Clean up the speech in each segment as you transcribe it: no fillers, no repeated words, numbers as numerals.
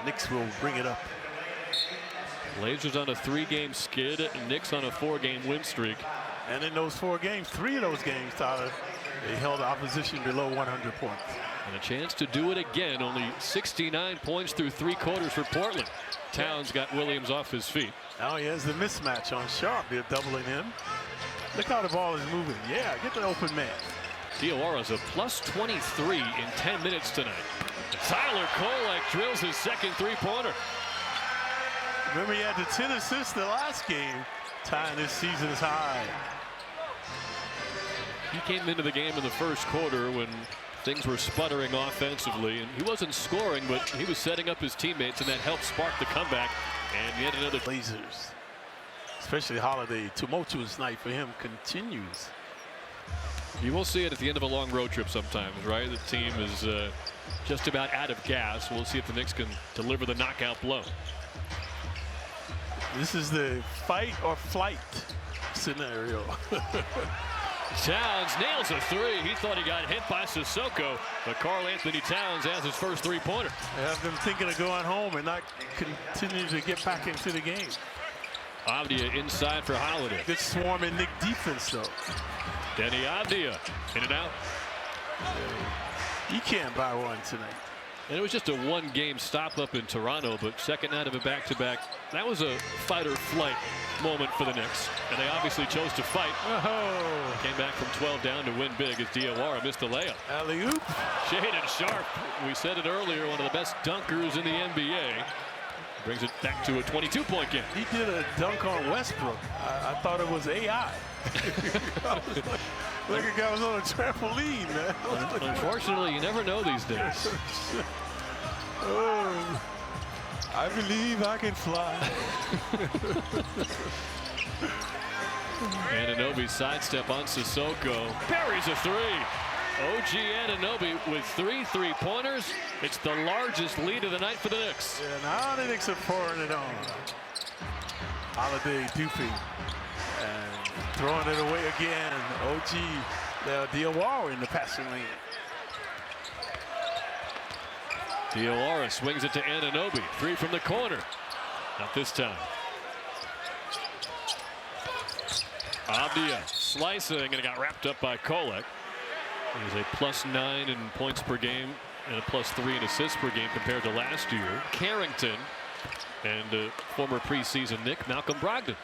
Knicks will bring it up. Blazers on a 3-game skid, Knicks on a 4-game win streak. And in those 4 games, 3 of those games, Tyler, they held the opposition below 100 points. And a chance to do it again. Only 69 points through 3 quarters for Portland. Towns got Williams off his feet. Now he has the mismatch on Sharp. They're doubling him. Look how the ball is moving. Yeah, get the open man. Diawaра's a plus 23 in 10 minutes tonight. Tyler Kolek drills his second 3-pointer. Remember, he had the 10 assists the last game, tying this season's high. He came into the game in the first quarter when things were sputtering offensively, and he wasn't scoring, but he was setting up his teammates, and that helped spark the comeback. And yet another Blazers, especially Holiday, tumultuous night for him continues. You will see it at the end of a long road trip sometimes, right? The team is just about out of gas. We'll see if the Knicks can deliver the knockout blow. This is the fight or flight scenario. Towns nails a 3. He thought he got hit by Sissoko, but Karl Anthony Towns has his first 3-pointer. I have them thinking of going home and not continue to get back into the game. Avdia inside for Holiday. Good swarming Knick defense, though. Denny Avdia in and out. You can't buy one tonight. And it was just a 1-game stop up in Toronto, but second night of a back-to-back. That was a fight or flight moment for the Knicks, and they obviously chose to fight. Oh. Came back from 12 down to win big as Diawara missed the layup. Alley-oop. Shaedon Sharpe, we said it earlier, one of the best dunkers in the NBA. Brings it back to a 22-point game. He did a dunk on Westbrook. I thought it was AI. Like a guy was on a trampoline, man. Unfortunately, you never know these days. Oh, I believe I can fly. Anunoby sidestep on Sissoko. Buries a 3. OG Anunoby with 3 3-pointers. It's the largest lead of the night for the Knicks. Yeah, now the Knicks are pouring it on. Holiday duping and throwing it away again. OG Diawara in the passing lane. Diawara swings it to Anunoby. 3 from the corner. Not this time. Avdia slicing, and it got wrapped up by Kolek. He's a +9 in points per game and a +3 in assists per game compared to last year. Carrington and former preseason Knick Malcolm Brogdon.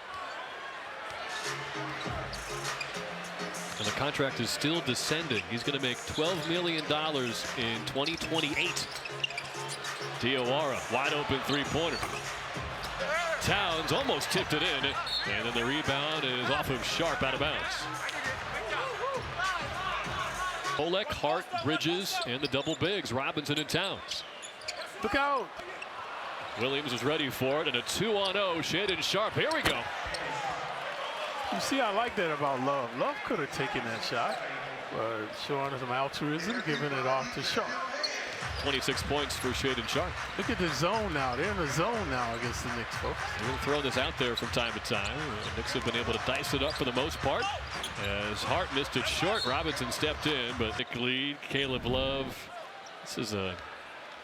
And the contract is still descending. He's going to make $12 million in 2028. Diawara, wide open 3-pointer. Towns almost tipped it in, and then the rebound is off of Sharpe out of bounds. Kolek, Hart, Bridges, and the double bigs, Robinson and Towns. Look out. Williams is ready for it, and a 2-on-0. Shaedon Sharpe. Here we go. You see, I like that about Love. Love could have taken that shot, showing some altruism, giving it off to Sharpe. 26 points for Shaedon Sharpe. Look at the zone now. They're in the zone now against the Knicks, folks. We'll throw this out there from time to time. The Knicks have been able to dice it up for the most part. As Hart missed it short, Robinson stepped in, but Knick lead, Caleb Love. This is a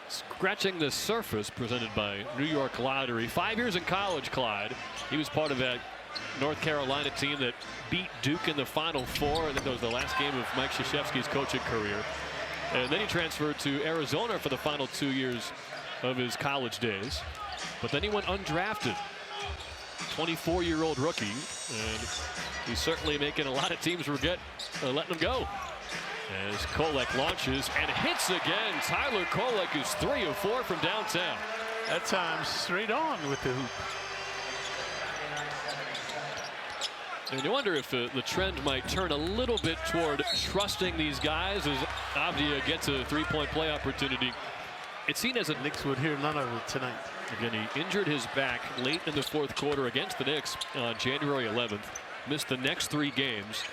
scratching the surface presented by New York Lottery. 5 years in college, Clyde. He was part of that North Carolina team that beat Duke in the Final Four. I think that was the last game of Mike Krzyzewski's coaching career. And then he transferred to Arizona for the final 2 years of his college days. But then he went undrafted. 24-year-old rookie. And he's certainly making a lot of teams forget letting him go. As Kolek launches and hits again. Tyler Kolek is 3 of 4 from downtown. That time straight on with the hoop. And you wonder if the trend might turn a little bit toward trusting these guys as Avdia gets a 3-point play opportunity. It's seen as a Knicks would hear none of it tonight. Again, he injured his back late in the 4th quarter against the Knicks on January 11th. Missed the next 3 games.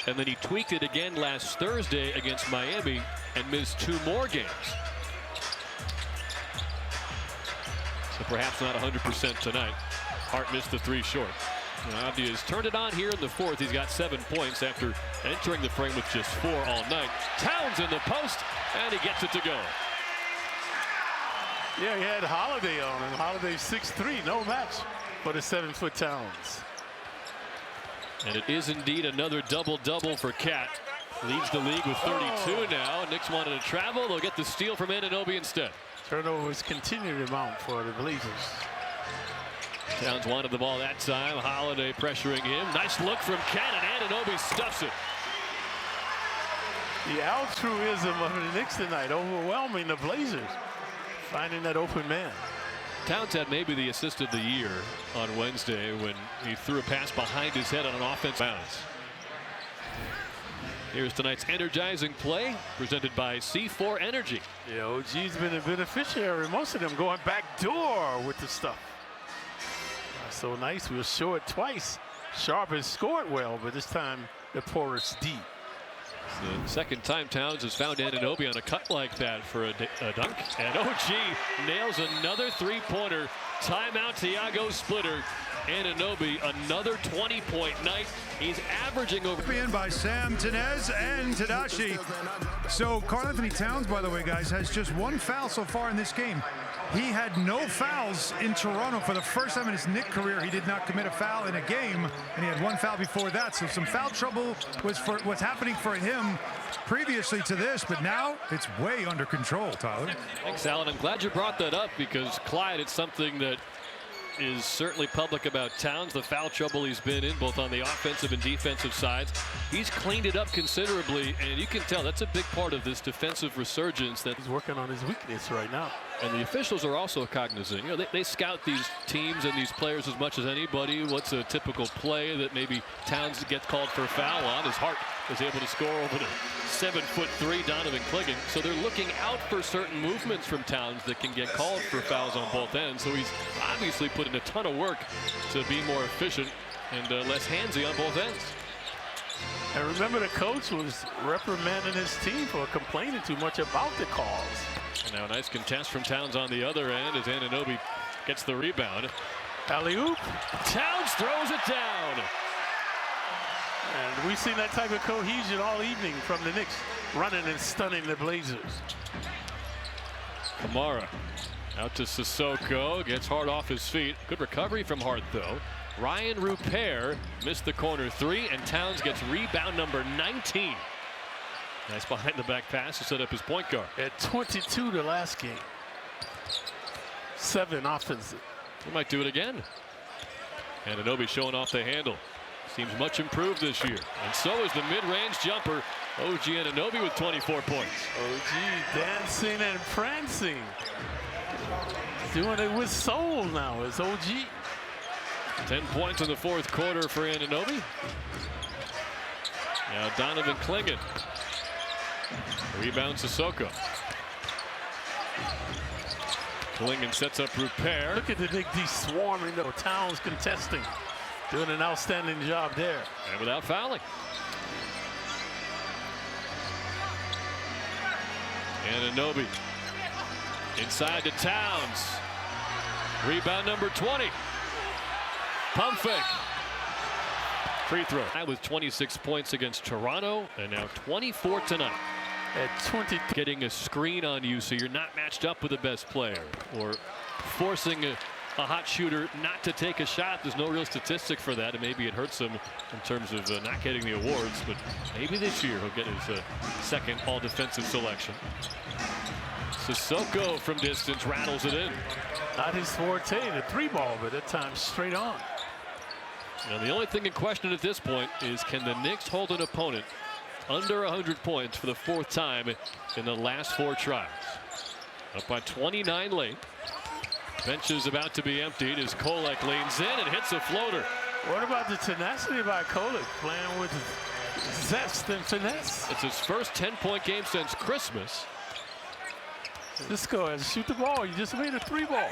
And then he tweaked it again last Thursday against Miami and missed 2 more games. So perhaps not 100% tonight. Hart missed the 3 short. Avdia has turned it on here in the 4th. He's got 7 points after entering the frame with just 4 all night. Towns in the post, and he gets it to go. Yeah, he had Holiday on him. Holiday 6'3", no match for the 7-foot Towns. And it is indeed another double-double for Cat. Leads the league with 32 now. Knicks wanted to travel. They'll get the steal from Anunoby instead. Turnovers continue to mount for the Blazers. Towns wanted the ball that time. Holiday pressuring him. Nice look from Cat, and Anunoby stuffs it. The altruism of the Knicks tonight overwhelming the Blazers. Finding that open man. Towns had maybe the assist of the year on Wednesday when he threw a pass behind his head on an offensive bounce. Here's tonight's energizing play presented by C4 Energy. Yeah, OG's been a beneficiary. Most of them going back door with the stuff. So nice. We'll show it twice. Sharp has scored well, but this time the porous D. The second time Towns has found Anunoby on a cut like that for a dunk. And OG nails another three-pointer. Timeout, Thiago Splitter. Anunoby, another 20-point night. He's averaging over. In by Sam, Tenez, and Tadashi. So Karl-Anthony Towns, by the way, guys, has just one foul so far in this game. He had no fouls in Toronto for the first time in his Knicks career. He did not commit a foul in a game, and he had one foul before that. So some foul trouble was for what's happening for him previously to this, but now it's way under control, Tyler. Thanks, Alan. I'm glad you brought that up because, Clyde, it's something that is certainly public about Towns, the foul trouble he's been in both on the offensive and defensive sides. He's cleaned it up considerably, and you can tell that's a big part of this defensive resurgence. That he's working on his weakness right now. And the officials are also cognizant. You know, they scout these teams and these players as much as anybody. What's a typical play that maybe Towns gets called for a foul on? His Hart is able to score over the 7'3" Donovan Clingan. So they're looking out for certain movements from Towns that can get called for fouls on both ends. So he's obviously put in a ton of work to be more efficient and less handsy on both ends. And remember, the coach was reprimanding his team for complaining too much about the calls. And now a nice contest from Towns on the other end as Anunoby gets the rebound. Alley-oop. Towns throws it down. And we've seen that type of cohesion all evening from the Knicks, running and stunning the Blazers. Kamara out to Sissoko, gets Hart off his feet. Good recovery from Hart, though. Ryan Rupert missed the corner three, and Towns gets rebound number 19. Nice behind the back pass to set up his point guard. At 22 the last game. 7 offensive. He might do it again. Anunoby showing off the handle. Seems much improved this year. And so is the mid-range jumper. OG Anunoby with 24 points. OG dancing and prancing. Doing it with soul now as OG. 10 points in the fourth quarter for Anunoby. Now Donovan Clingan. Rebound Sissoko. Clingan sets up Rupert. Look at the Knicks D swarming though. Towns contesting. Doing an outstanding job there. And without fouling. Anunoby inside to Towns. Rebound number 20. Pump fake. Free throw. With 26 points against Toronto, and now 24 tonight. At 20. Getting a screen on you so you're not matched up with the best player, or forcing a hot shooter not to take a shot. There's no real statistic for that, and maybe it hurts him in terms of not getting the awards, but maybe this year he'll get his second all-defensive selection. Sissoko from distance rattles it in. Not his forte, the 3-ball, but at times straight on. Now the only thing in question at this point is, can the Knicks hold an opponent under 100 points for the 4th time in the last 4 tries? Up by 29 late. Bench is about to be emptied as Kolek leans in and hits a floater. What about the tenacity by Kolek, playing with zest and finesse? It's his first 10-point game since Christmas. Cisco has to shoot the ball. He just made a 3-ball.